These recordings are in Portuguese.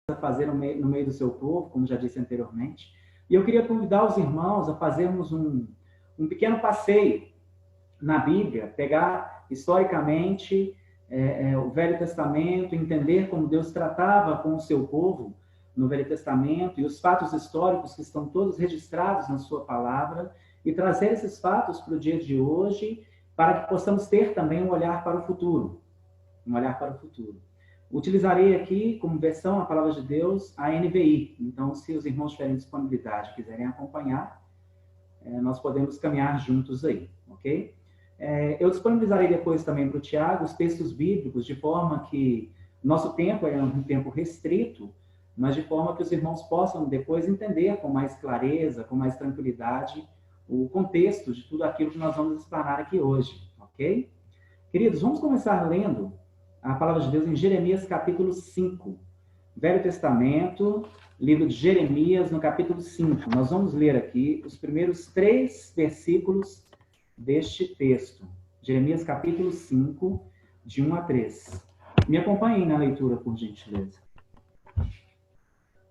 a fazer no meio do seu povo, como já disse anteriormente. E eu queria convidar os irmãos a fazermos um pequeno passeio na Bíblia, pegar historicamente o Velho Testamento, entender como Deus tratava com o seu povo no Velho Testamento e os fatos históricos que estão todos registrados na sua palavra e trazer esses fatos para o dia de hoje para que possamos ter também um olhar para o futuro. Um olhar para o futuro. Utilizarei aqui como versão a palavra de Deus a NVI. Então, se os irmãos tiverem disponibilidade e quiserem acompanhar, nós podemos caminhar juntos aí, ok? Eu disponibilizarei depois também para o Tiago os textos bíblicos, de forma que nosso tempo é um tempo restrito, mas de forma que os irmãos possam depois entender com mais clareza, com mais tranquilidade, o contexto de tudo aquilo que nós vamos explanar aqui hoje, ok? Queridos, vamos começar lendo a palavra de Deus em Jeremias capítulo 5. Velho Testamento, livro de Jeremias, no capítulo 5. Nós vamos ler aqui os primeiros 3 versículos deste texto. Jeremias capítulo 5, de 1 a 3. Me acompanhem na leitura, por gentileza.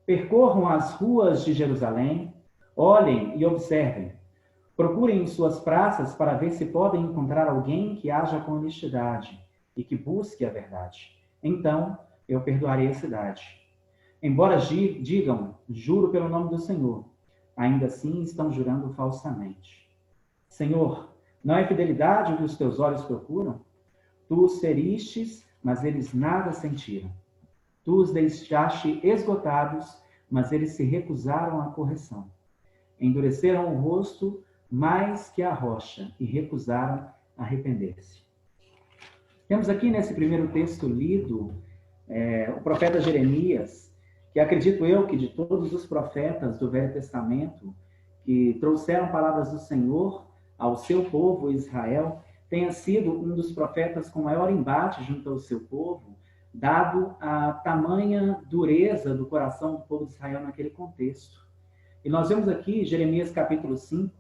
Percorram as ruas de Jerusalém, olhem e observem. Procurem em suas praças para ver se podem encontrar alguém que haja com honestidade e que busque a verdade. Então, eu perdoarei a cidade. Embora digam, juro pelo nome do Senhor, ainda assim estão jurando falsamente. Senhor, não é fidelidade o que os teus olhos procuram? Tu os feristes, mas eles nada sentiram. Tu os deixaste esgotados, mas eles se recusaram à correção. Endureceram o rosto mais que a rocha e recusaram arrepender-se. Temos aqui nesse primeiro texto lido o profeta Jeremias, que acredito eu que de todos os profetas do Velho Testamento que trouxeram palavras do Senhor ao seu povo Israel, tenha sido um dos profetas com maior embate junto ao seu povo, dado a tamanha dureza do coração do povo de Israel naquele contexto. E nós vemos aqui Jeremias capítulo 5,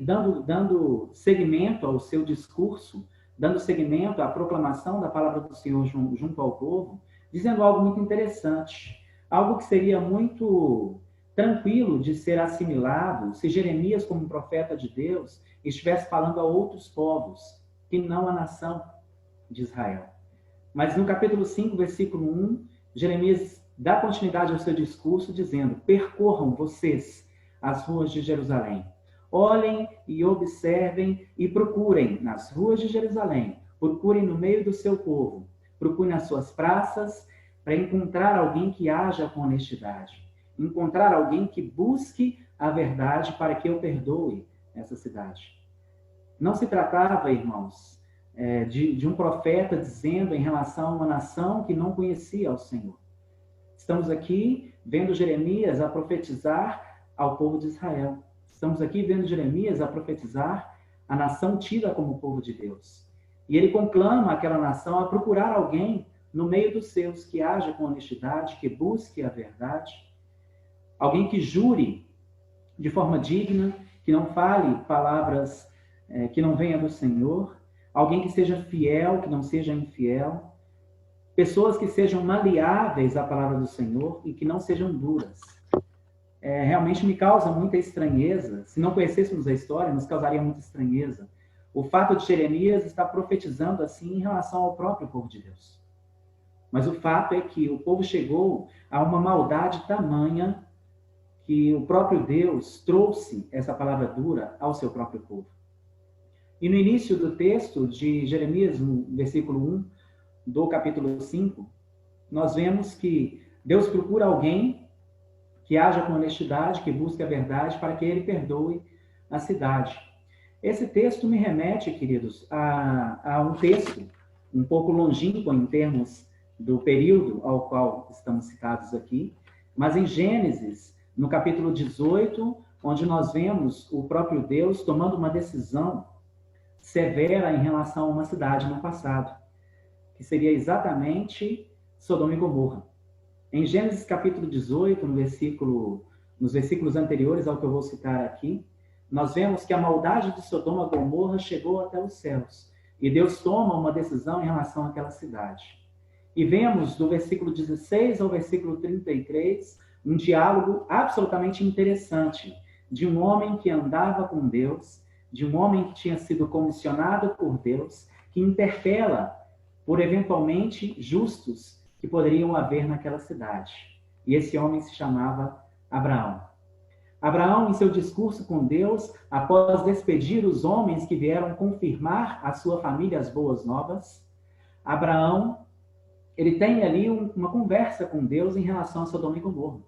dando seguimento ao seu discurso, dando seguimento à proclamação da palavra do Senhor junto ao povo, dizendo algo muito interessante, algo que seria muito tranquilo de ser assimilado se Jeremias, como profeta de Deus, estivesse falando a outros povos, que não a nação de Israel. Mas no capítulo 5, versículo 1, Jeremias dá continuidade ao seu discurso, dizendo: percorram vocês as ruas de Jerusalém. Olhem e observem e procurem nas ruas de Jerusalém, procurem no meio do seu povo, procurem nas suas praças para encontrar alguém que haja com honestidade, encontrar alguém que busque a verdade para que eu perdoe essa cidade. Não se tratava, irmãos, de um profeta dizendo em relação a uma nação que não conhecia ao Senhor. Estamos aqui vendo Jeremias a profetizar ao povo de Israel. Estamos aqui vendo Jeremias a profetizar a nação tida como povo de Deus. E ele conclama aquela nação a procurar alguém no meio dos seus que haja com honestidade, que busque a verdade, alguém que jure de forma digna, que não fale palavras que não venham do Senhor, alguém que seja fiel, que não seja infiel, pessoas que sejam maleáveis à palavra do Senhor e que não sejam duras. Realmente me causa muita estranheza. Se não conhecêssemos a história, nos causaria muita estranheza o fato de Jeremias estar profetizando assim em relação ao próprio povo de Deus. Mas o fato é que o povo chegou a uma maldade tamanha que o próprio Deus trouxe essa palavra dura ao seu próprio povo. E no início do texto de Jeremias, no versículo 1 do capítulo 5, nós vemos que Deus procura alguém que haja com honestidade, que busque a verdade, para que ele perdoe a cidade. Esse texto me remete, queridos, a um texto um pouco longínquo em termos do período ao qual estamos citados aqui, mas em Gênesis, no capítulo 18, onde nós vemos o próprio Deus tomando uma decisão severa em relação a uma cidade no passado, que seria exatamente Sodoma e Gomorra. Em Gênesis capítulo 18, nos versículos anteriores ao que eu vou citar aqui, nós vemos que a maldade de Sodoma e Gomorra chegou até os céus. E Deus toma uma decisão em relação àquela cidade. E vemos do versículo 16 ao versículo 33 um diálogo absolutamente interessante de um homem que andava com Deus, de um homem que tinha sido comissionado por Deus, que interpela por eventualmente justos que poderiam haver naquela cidade. E esse homem se chamava Abraão. Abraão, em seu discurso com Deus, após despedir os homens que vieram confirmar à sua família as boas novas, Abraão, ele tem ali uma conversa com Deus em relação a Sodoma e Gomorra.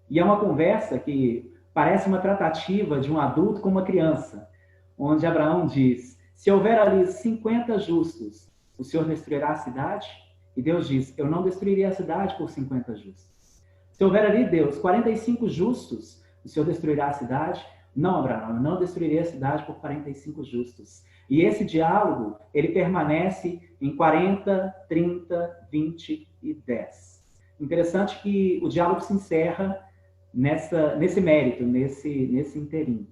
E é uma conversa que parece uma tratativa de um adulto com uma criança, onde Abraão diz: se houver ali 50 justos, o Senhor destruirá a cidade? E Deus diz: eu não destruiria a cidade por 50 justos. Se houver ali, Deus, 45 justos, o Senhor destruirá a cidade? Não, Abraão, eu não destruiria a cidade por 45 justos. E esse diálogo, ele permanece em 40, 30, 20 e 10. Interessante que o diálogo se encerra nesse mérito, nesse inteirinho.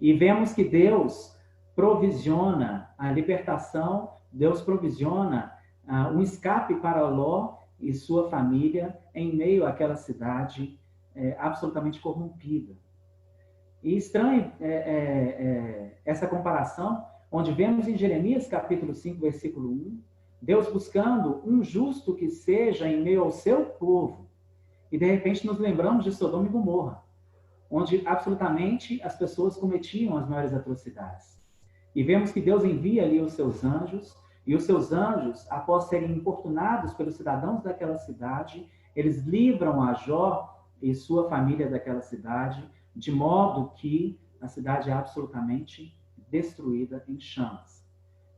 E vemos que Deus provisiona a libertação, Deus provisiona um escape para Ló e sua família em meio àquela cidade absolutamente corrompida. E estranho essa comparação, onde vemos em Jeremias capítulo 5, versículo 1, Deus buscando um justo que seja em meio ao seu povo. E de repente nos lembramos de Sodoma e Gomorra, onde absolutamente as pessoas cometiam as maiores atrocidades. E vemos que Deus envia ali os seus anjos, e os seus anjos, após serem importunados pelos cidadãos daquela cidade, eles livram a Jó e sua família daquela cidade, de modo que a cidade é absolutamente destruída em chamas.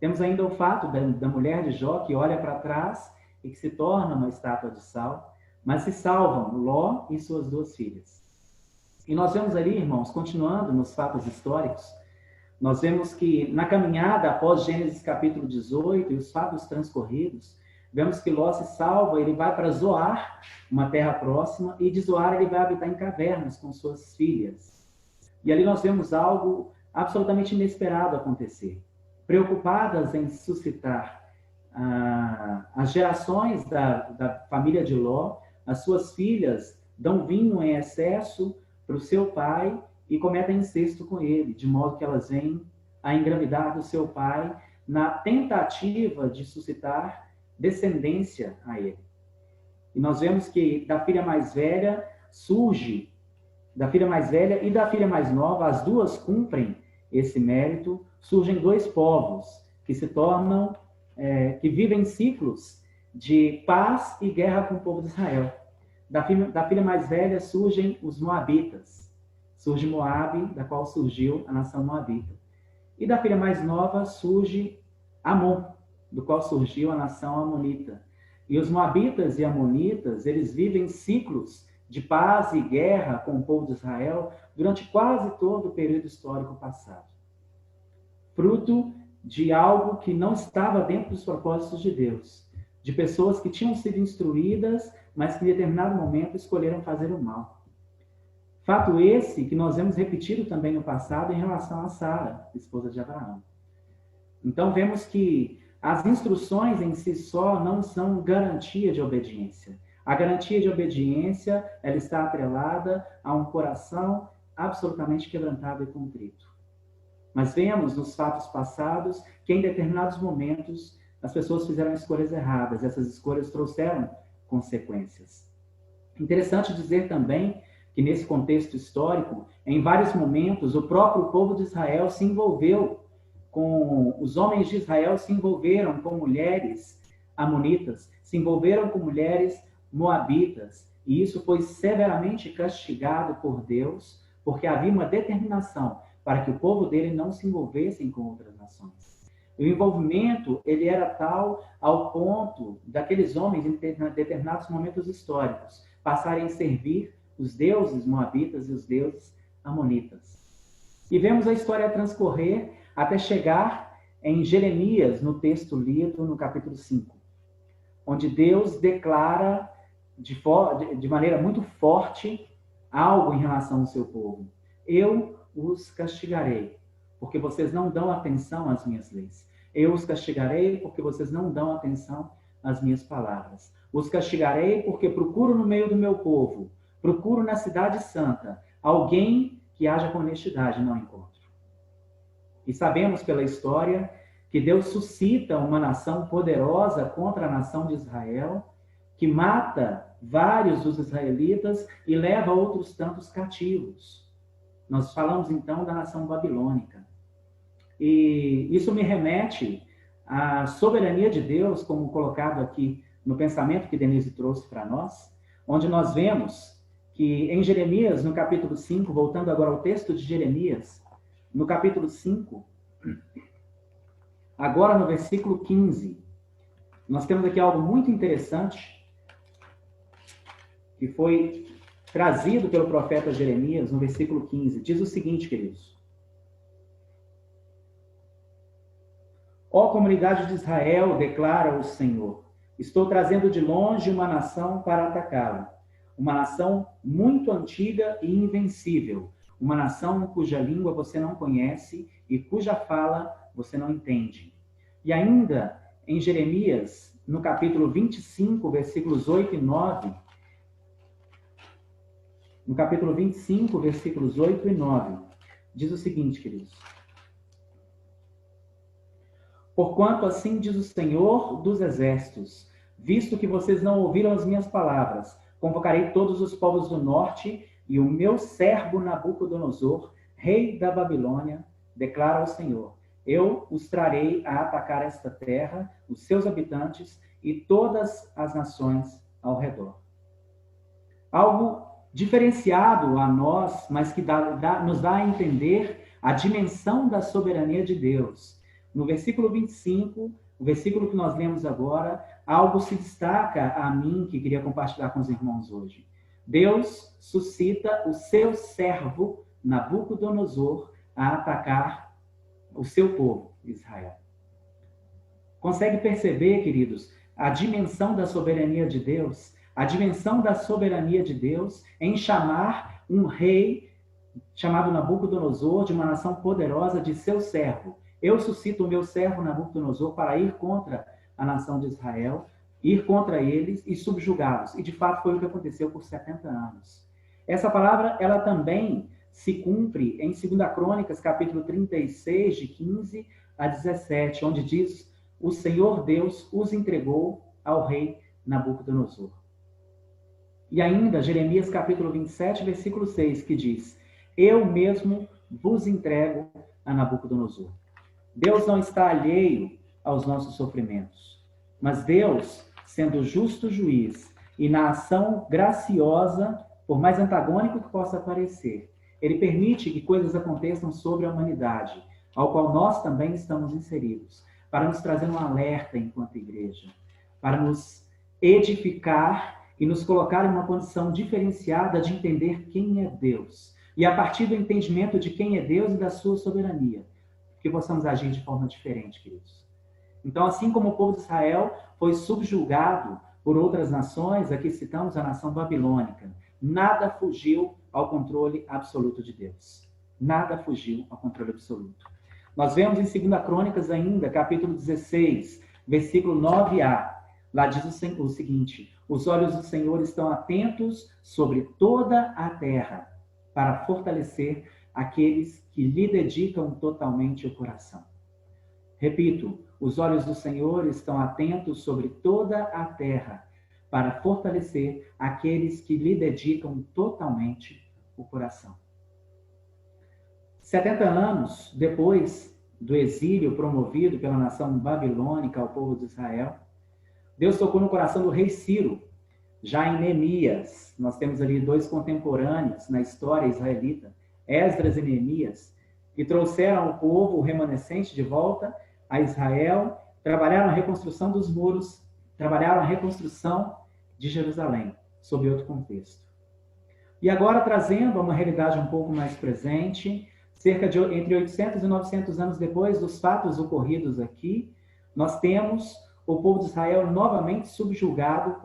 Temos ainda o fato da mulher de Jó, que olha para trás e que se torna uma estátua de sal, mas se salvam Ló e suas duas filhas. E nós vemos ali, irmãos, continuando nos fatos históricos, nós vemos que na caminhada após Gênesis capítulo 18 e os fatos transcorridos, vemos que Ló se salva, ele vai para Zoar, uma terra próxima, e de Zoar ele vai habitar em cavernas com suas filhas. E ali nós vemos algo absolutamente inesperado acontecer. Preocupadas em suscitar as gerações da família de Ló, as suas filhas dão vinho em excesso para o seu pai e cometem incesto com ele, de modo que elas vêm a engravidar do seu pai na tentativa de suscitar descendência a ele. E nós vemos que da filha mais velha e da filha mais nova, as duas cumprem esse mérito, surgem dois povos que se tornam, que vivem ciclos de paz e guerra com o povo de Israel. Da filha mais velha surgem os moabitas. Surge Moabe, da qual surgiu a nação moabita. E da filha mais nova surge Amon, do qual surgiu a nação amonita. E os moabitas e amonitas, eles vivem ciclos de paz e guerra com o povo de Israel durante quase todo o período histórico passado. Fruto de algo que não estava dentro dos propósitos de Deus, de pessoas que tinham sido instruídas, mas que em determinado momento escolheram fazer o mal. Fato esse que nós vemos repetido também no passado em relação a Sara, esposa de Abraão. Então vemos que as instruções em si só não são garantia de obediência. A garantia de obediência, ela está atrelada a um coração absolutamente quebrantado e contrito. Mas vemos nos fatos passados que em determinados momentos as pessoas fizeram escolhas erradas. Essas escolhas trouxeram consequências. Interessante dizer também que nesse contexto histórico, em vários momentos, o próprio povo de Israel se envolveu os homens de Israel se envolveram com mulheres amonitas, se envolveram com mulheres moabitas, e isso foi severamente castigado por Deus, porque havia uma determinação para que o povo dele não se envolvesse com outras nações. O envolvimento, ele era tal ao ponto daqueles homens, em determinados momentos históricos, passarem a servir os deuses moabitas e os deuses amonitas. E vemos a história transcorrer até chegar em Jeremias, no texto lido no capítulo 5, onde Deus declara de maneira muito forte algo em relação ao seu povo. Eu os castigarei, porque vocês não dão atenção às minhas leis. Eu os castigarei porque vocês não dão atenção as minhas palavras. Os castigarei porque procuro no meio do meu povo, procuro na cidade santa, alguém que haja com honestidade, não encontro. E sabemos pela história que Deus suscita uma nação poderosa contra a nação de Israel, que mata vários dos israelitas e leva outros tantos cativos. Nós falamos então da nação babilônica. E isso me remete à soberania de Deus, como colocado aqui no pensamento que Denise trouxe para nós, onde nós vemos que em Jeremias, no capítulo 5, voltando agora ao texto de Jeremias, no capítulo 5, agora no versículo 15, nós temos aqui algo muito interessante, que foi trazido pelo profeta Jeremias, no versículo 15. Diz o seguinte, queridos. Ó comunidade de Israel, declara o Senhor, estou trazendo de longe uma nação para atacá-la. Uma nação muito antiga e invencível. Uma nação cuja língua você não conhece e cuja fala você não entende. E ainda em Jeremias, no capítulo 25, versículos 8 e 9, no capítulo 25, versículos 8 e 9, diz o seguinte, queridos. Porquanto assim diz o Senhor dos Exércitos, visto que vocês não ouviram as minhas palavras, convocarei todos os povos do norte e o meu servo Nabucodonosor, rei da Babilônia, declara o Senhor. Eu os trarei a atacar esta terra, os seus habitantes e todas as nações ao redor. Algo diferenciado a nós, mas que nos dá a entender a dimensão da soberania de Deus. No versículo 25, o versículo que nós lemos agora, algo se destaca a mim que queria compartilhar com os irmãos hoje. Deus suscita o seu servo Nabucodonosor a atacar o seu povo, Israel. Consegue perceber, queridos, a dimensão da soberania de Deus? A dimensão da soberania de Deus em chamar um rei chamado Nabucodonosor, de uma nação poderosa, de seu servo. Eu suscito o meu servo Nabucodonosor para ir contra a nação de Israel, ir contra eles e subjugá-los. E de fato foi o que aconteceu por 70 anos. Essa palavra, ela também se cumpre em 2 Crônicas, capítulo 36, de 15 a 17, onde diz: o Senhor Deus os entregou ao rei Nabucodonosor. E ainda, Jeremias capítulo 27, versículo 6, que diz: eu mesmo vos entrego a Nabucodonosor. Deus não está alheio aos nossos sofrimentos, mas Deus, sendo justo juiz e na ação graciosa, por mais antagônico que possa parecer, ele permite que coisas aconteçam sobre a humanidade, ao qual nós também estamos inseridos, para nos trazer um alerta enquanto igreja, para nos edificar e nos colocar em uma condição diferenciada de entender quem é Deus. E a partir do entendimento de quem é Deus e da sua soberania, que possamos agir de forma diferente, queridos. Então, assim como o povo de Israel foi subjugado por outras nações, aqui citamos a nação babilônica, nada fugiu ao controle absoluto de Deus. Nada fugiu ao controle absoluto. Nós vemos em 2 Crônicas ainda, capítulo 16, versículo 9a. Lá diz o seguinte: os olhos do Senhor estão atentos sobre toda a terra, para fortalecer aqueles que lhe dedicam totalmente o coração. Repito, os olhos do Senhor estão atentos sobre toda a terra, para fortalecer aqueles que lhe dedicam totalmente o coração. 70 anos depois do exílio promovido pela nação babilônica ao povo de Israel, Deus tocou no coração do rei Ciro. Já em Neemias, nós temos ali dois contemporâneos na história israelita, Esdras e Neemias, que trouxeram o povo, o remanescente, de volta a Israel, trabalharam a reconstrução dos muros, trabalharam a reconstrução de Jerusalém, sob outro contexto. E agora, trazendo uma realidade um pouco mais presente, entre 800 e 900 anos depois dos fatos ocorridos aqui, nós temos o povo de Israel novamente subjugado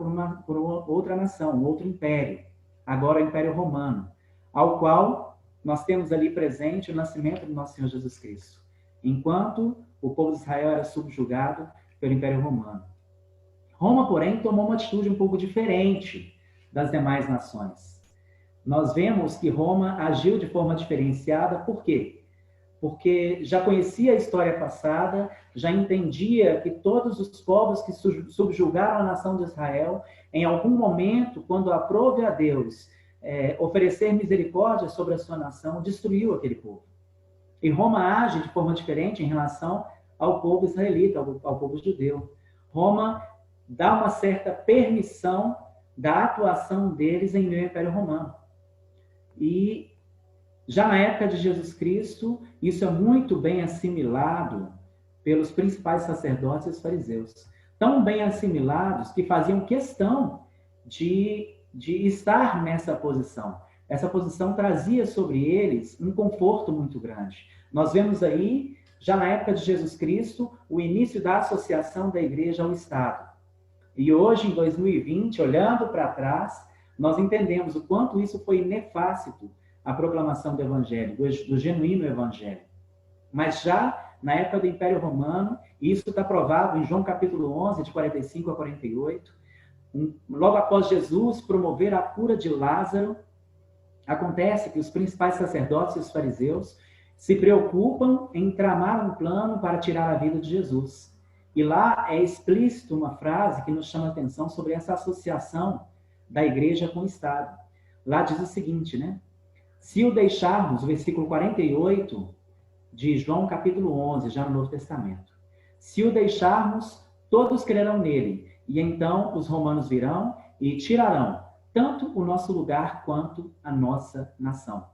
por outra nação, um outro império, agora o Império Romano, ao qual nós temos ali presente o nascimento do nosso Senhor Jesus Cristo, enquanto o povo de Israel era subjugado pelo Império Romano. Roma, porém, tomou uma atitude um pouco diferente das demais nações. Nós vemos que Roma agiu de forma diferenciada, por quê? Porque já conhecia a história passada, já entendia que todos os povos que subjugaram a nação de Israel, em algum momento, quando aprove a Deus oferecer misericórdia sobre a sua nação, destruiu aquele povo. E Roma age de forma diferente em relação ao povo israelita, ao povo judeu. Roma dá uma certa permissão da atuação deles em meio ao Império Romano. E já na época de Jesus Cristo, isso é muito bem assimilado pelos principais sacerdotes e os fariseus. Tão bem assimilados que faziam questão de estar nessa posição. Essa posição trazia sobre eles um conforto muito grande. Nós vemos aí, já na época de Jesus Cristo, o início da associação da igreja ao Estado. E hoje, em 2020, olhando para trás, nós entendemos o quanto isso foi nefasto, a proclamação do Evangelho, do genuíno Evangelho. Mas já na época do Império Romano, isso está provado em João capítulo 11, de 45 a 48, logo após Jesus promover a cura de Lázaro, acontece que os principais sacerdotes e os fariseus se preocupam em tramar um plano para tirar a vida de Jesus. E lá é explícito uma frase que nos chama a atenção sobre essa associação da igreja com o Estado. Lá diz o seguinte, né? Se o deixarmos, o versículo 48 de João capítulo 11, já no Novo Testamento. Se o deixarmos, todos crerão nele, e então os romanos virão e tirarão tanto o nosso lugar quanto a nossa nação.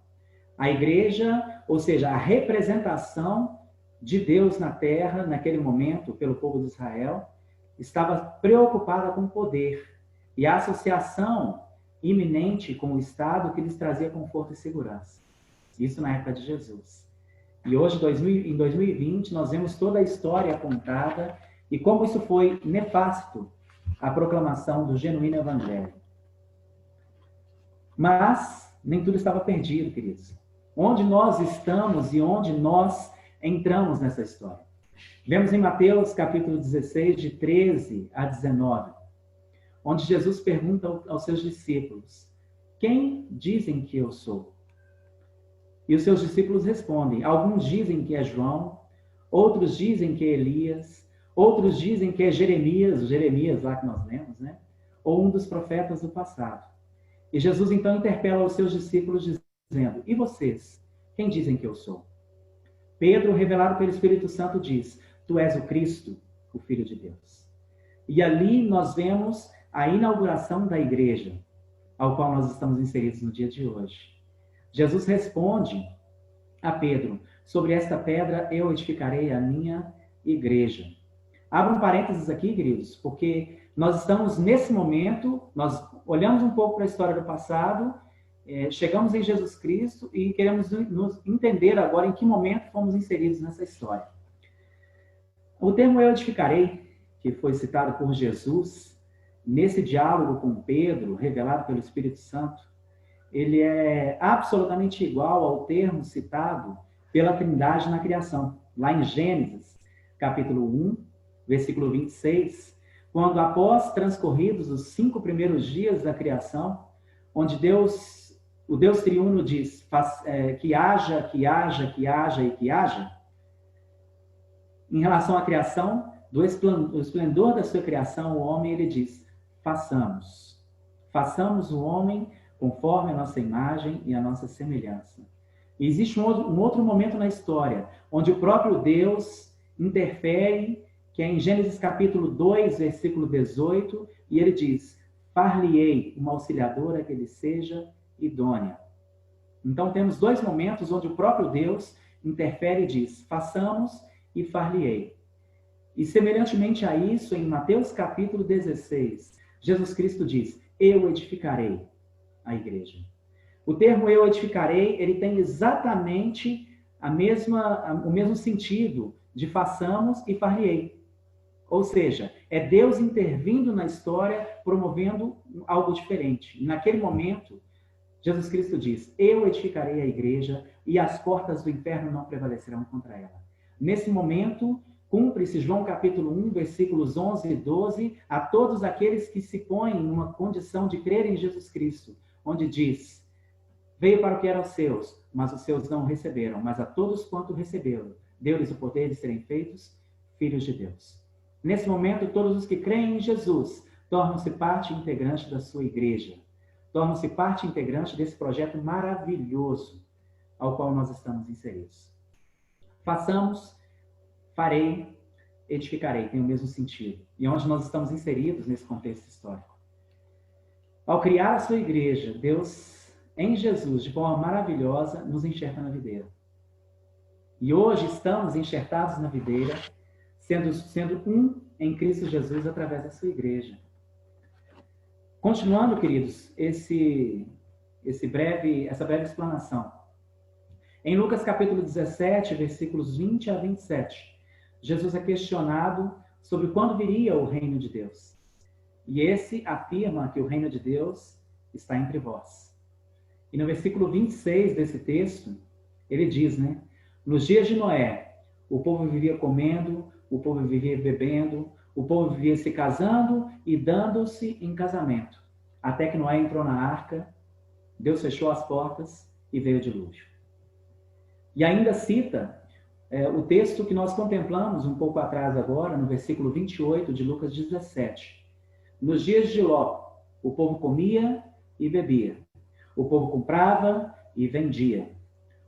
A igreja, ou seja, a representação de Deus na terra, naquele momento, pelo povo de Israel, estava preocupada com o poder e a associação iminente com o Estado que lhes trazia conforto e segurança. Isso na época de Jesus. E hoje, em 2020, nós vemos toda a história contada e como isso foi nefasto, a proclamação do genuíno Evangelho. Mas nem tudo estava perdido, queridos. Onde nós estamos e onde nós entramos nessa história? Vemos em Mateus capítulo 16, de 13 a 19, onde Jesus pergunta aos seus discípulos: quem dizem que eu sou? E os seus discípulos respondem: alguns dizem que é João, outros dizem que é Elias, outros dizem que é Jeremias, o Jeremias lá que nós lemos, né? Ou um dos profetas do passado. E Jesus então interpela os seus discípulos dizendo: e vocês? Quem dizem que eu sou? Pedro, revelado pelo Espírito Santo, diz: tu és o Cristo, o Filho de Deus. E ali nós vemos a inauguração da igreja, ao qual nós estamos inseridos no dia de hoje. Jesus responde a Pedro: sobre esta pedra eu edificarei a minha igreja. Abra um parênteses aqui, queridos, porque nós estamos nesse momento, nós olhamos um pouco para a história do passado, chegamos em Jesus Cristo e queremos nos entender agora em que momento fomos inseridos nessa história. O termo eu edificarei, que foi citado por Jesus, nesse diálogo com Pedro, revelado pelo Espírito Santo, ele é absolutamente igual ao termo citado pela Trindade na criação. Lá em Gênesis, capítulo 1, versículo 26, quando após transcorridos os 5 primeiros dias da criação, onde o Deus triuno diz que haja, que haja, que haja e que haja, em relação à criação, do esplendor da sua criação, o homem, ele diz: façamos o homem conforme a nossa imagem e a nossa semelhança. E existe um outro momento na história, onde o próprio Deus interfere, que é em Gênesis capítulo 2, versículo 18, e ele diz: far-lhe-ei uma auxiliadora que lhe seja idônea. Então temos 2 momentos onde o próprio Deus interfere e diz: façamos e far-lhe-ei. E semelhantemente a isso, em Mateus capítulo 16, Jesus Cristo diz: eu edificarei a igreja. O termo eu edificarei, ele tem exatamente o mesmo sentido de façamos e far-lhe-ei. Ou seja, é Deus intervindo na história, promovendo algo diferente. Naquele momento, Jesus Cristo diz: eu edificarei a igreja e as portas do inferno não prevalecerão contra ela. Nesse momento, cumpre-se João capítulo 1, versículos 11 e 12, a todos aqueles que se põem numa condição de crer em Jesus Cristo, onde diz: veio para o que eram seus, mas os seus não o receberam, mas a todos quanto receberam, deu-lhes o poder de serem feitos filhos de Deus. Nesse momento, todos os que creem em Jesus tornam-se parte integrante da sua igreja, tornam-se parte integrante desse projeto maravilhoso ao qual nós estamos inseridos. Façamos, farei, edificarei, tem o mesmo sentido. E onde nós estamos inseridos nesse contexto histórico. Ao criar a sua igreja, Deus, em Jesus, de forma maravilhosa, nos enxerta na videira. E hoje estamos enxertados na videira, sendo um em Cristo Jesus através da sua igreja. Continuando, queridos, essa breve explanação. Em Lucas capítulo 17, versículos 20 a 27, Jesus é questionado sobre quando viria o reino de Deus. E esse afirma que o reino de Deus está entre vós. E no versículo 26 desse texto, ele diz, nos dias de Noé, o povo vivia comendo, o povo vivia bebendo, o povo vivia se casando e dando-se em casamento. Até que Noé entrou na arca, Deus fechou as portas e veio o dilúvio. E ainda cita o texto que nós contemplamos um pouco atrás agora, no versículo 28 de Lucas 17. Nos dias de Ló, o povo comia e bebia. O povo comprava e vendia.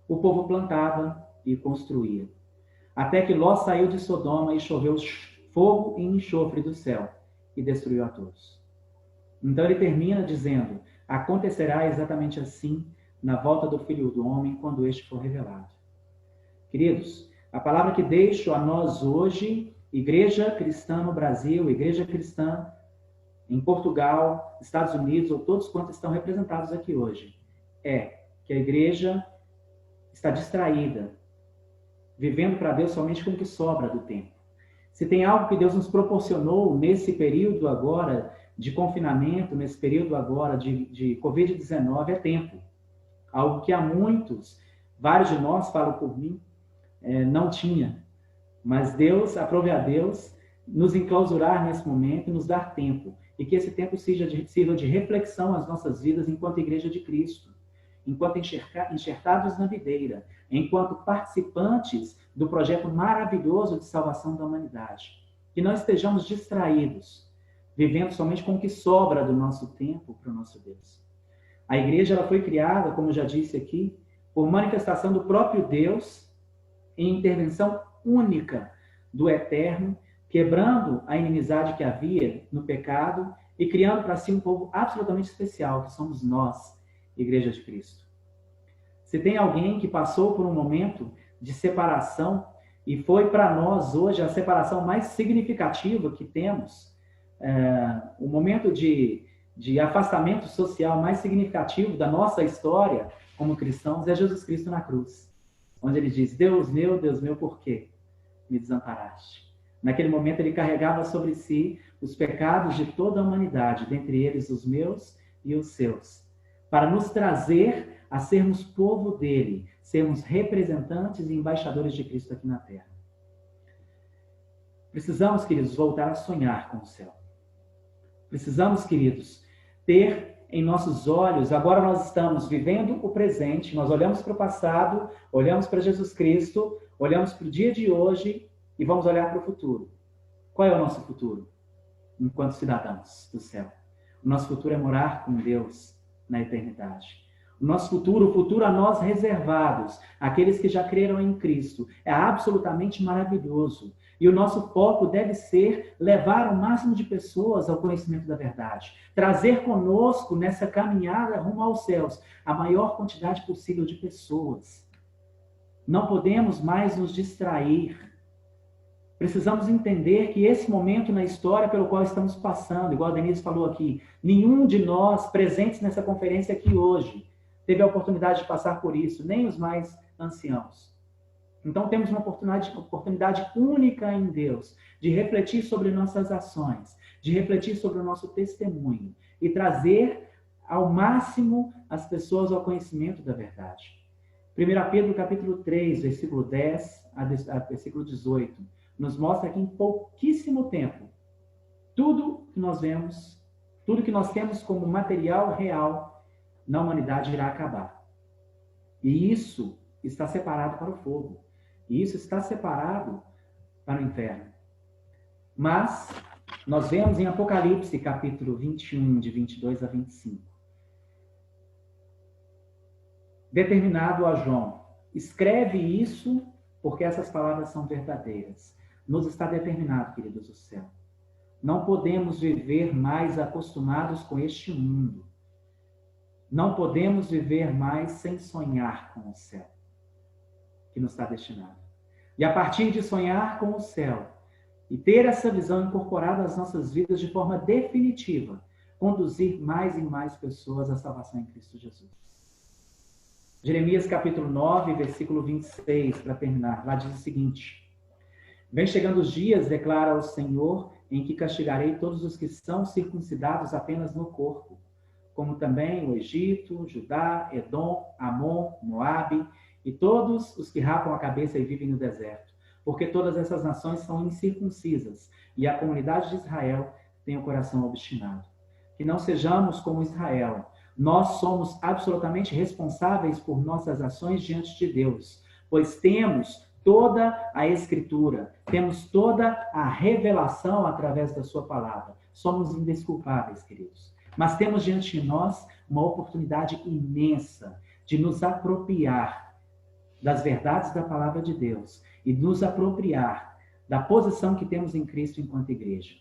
O povo plantava e construía. Até que Ló saiu de Sodoma e choveu fogo e enxofre do céu e destruiu a todos. Então ele termina dizendo: acontecerá exatamente assim na volta do Filho do Homem, quando este for revelado. Queridos, a palavra que deixo a nós hoje, Igreja Cristã no Brasil, Igreja Cristã em Portugal, Estados Unidos, ou todos quantos estão representados aqui hoje, é que a igreja está distraída, vivendo para Deus somente com o que sobra do tempo. Se tem algo que Deus nos proporcionou nesse período agora de confinamento, nesse período agora de Covid-19, é tempo. Algo que há muitos, vários de nós, falo por mim, não tinha. Mas Deus, aprove a Deus, nos enclausurar nesse momento e nos dar tempo. E que esse tempo sirva de reflexão às nossas vidas enquanto Igreja de Cristo, enquanto enxertados na videira, enquanto participantes do projeto maravilhoso de salvação da humanidade. Que não estejamos distraídos, vivendo somente com o que sobra do nosso tempo para o nosso Deus. A igreja ela foi criada, como já disse aqui, por manifestação do próprio Deus em intervenção única do Eterno, quebrando a inimizade que havia no pecado e criando para si um povo absolutamente especial, que somos nós, Igreja de Cristo. Se tem alguém que passou por um momento de separação, e foi para nós hoje a separação mais significativa que temos, o momento de afastamento social mais significativo da nossa história como cristãos, é Jesus Cristo na cruz, onde ele diz: Deus meu, por que me desamparaste? Naquele momento ele carregava sobre si os pecados de toda a humanidade, dentre eles os meus e os seus, para nos trazer a sermos povo dele, sermos representantes e embaixadores de Cristo aqui na Terra. Precisamos, queridos, voltar a sonhar com o céu. Precisamos, queridos, ter em nossos olhos, agora nós estamos vivendo o presente, nós olhamos para o passado, olhamos para Jesus Cristo, olhamos para o dia de hoje e vamos olhar para o futuro. Qual é o nosso futuro? Enquanto cidadãos do céu. O nosso futuro é morar com Deus na eternidade. O nosso futuro, o futuro a nós reservados, aqueles que já creram em Cristo, é absolutamente maravilhoso. E o nosso foco deve ser levar o máximo de pessoas ao conhecimento da verdade. Trazer conosco, nessa caminhada rumo aos céus, a maior quantidade possível de pessoas. Não podemos mais nos distrair. Precisamos entender que esse momento na história pelo qual estamos passando, igual a Denise falou aqui, nenhum de nós presentes nessa conferência aqui hoje teve a oportunidade de passar por isso, nem os mais anciãos. Então temos uma oportunidade única em Deus de refletir sobre nossas ações, de refletir sobre o nosso testemunho e trazer ao máximo as pessoas ao conhecimento da verdade. 1 Pedro capítulo 3, versículo 10 a versículo 18. nos mostra que em pouquíssimo tempo, tudo que nós vemos, tudo que nós temos como material real na humanidade irá acabar. E isso está separado para o fogo. E isso está separado para o inferno. Mas nós vemos em Apocalipse, capítulo 21, de 22 a 25, determinado a João, escreve isso porque essas palavras são verdadeiras. Nos está determinado, queridos do céu. Não podemos viver mais acostumados com este mundo. Não podemos viver mais sem sonhar com o céu que nos está destinado. E a partir de sonhar com o céu e ter essa visão incorporada às nossas vidas de forma definitiva, conduzir mais e mais pessoas à salvação em Cristo Jesus. Jeremias capítulo 9, versículo 26, para terminar, lá diz o seguinte: vem chegando os dias, declara o Senhor, em que castigarei todos os que são circuncidados apenas no corpo, como também o Egito, Judá, Edom, Amon, Moabe e todos os que rapam a cabeça e vivem no deserto, porque todas essas nações são incircuncisas e a comunidade de Israel tem o coração obstinado. Que não sejamos como Israel. Nós somos absolutamente responsáveis por nossas ações diante de Deus, pois temos toda a Escritura, temos toda a revelação através da sua palavra. Somos indesculpáveis, queridos. Mas temos diante de nós uma oportunidade imensa de nos apropriar das verdades da palavra de Deus e nos apropriar da posição que temos em Cristo enquanto igreja.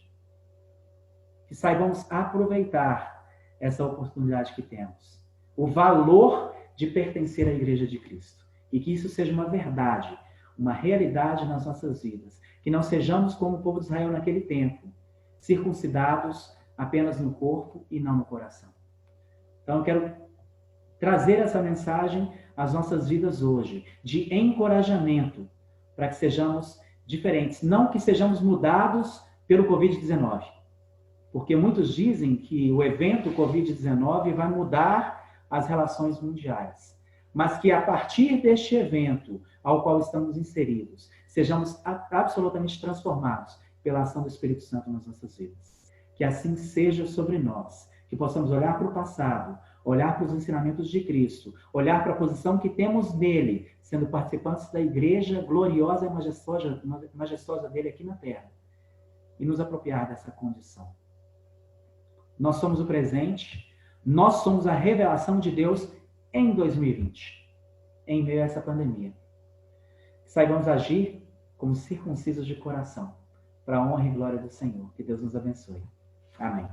Que saibamos aproveitar essa oportunidade que temos, o valor de pertencer à igreja de Cristo, e que isso seja uma verdade, uma realidade nas nossas vidas, que não sejamos como o povo de Israel naquele tempo, circuncidados apenas no corpo e não no coração. Então eu quero trazer essa mensagem às nossas vidas hoje, de encorajamento, para que sejamos diferentes, não que sejamos mudados pelo Covid-19, porque muitos dizem que o evento Covid-19 vai mudar as relações mundiais, mas que a partir deste evento ao qual estamos inseridos, sejamos absolutamente transformados pela ação do Espírito Santo nas nossas vidas. Que assim seja sobre nós, que possamos olhar para o passado, olhar para os ensinamentos de Cristo, olhar para a posição que temos nele, sendo participantes da igreja gloriosa e majestosa dele aqui na terra, e nos apropriar dessa condição. Nós somos o presente, nós somos a revelação de Deus em 2020, em meio a essa pandemia. Saibamos agir como circuncisos de coração, para a honra e glória do Senhor. Que Deus nos abençoe. Amém.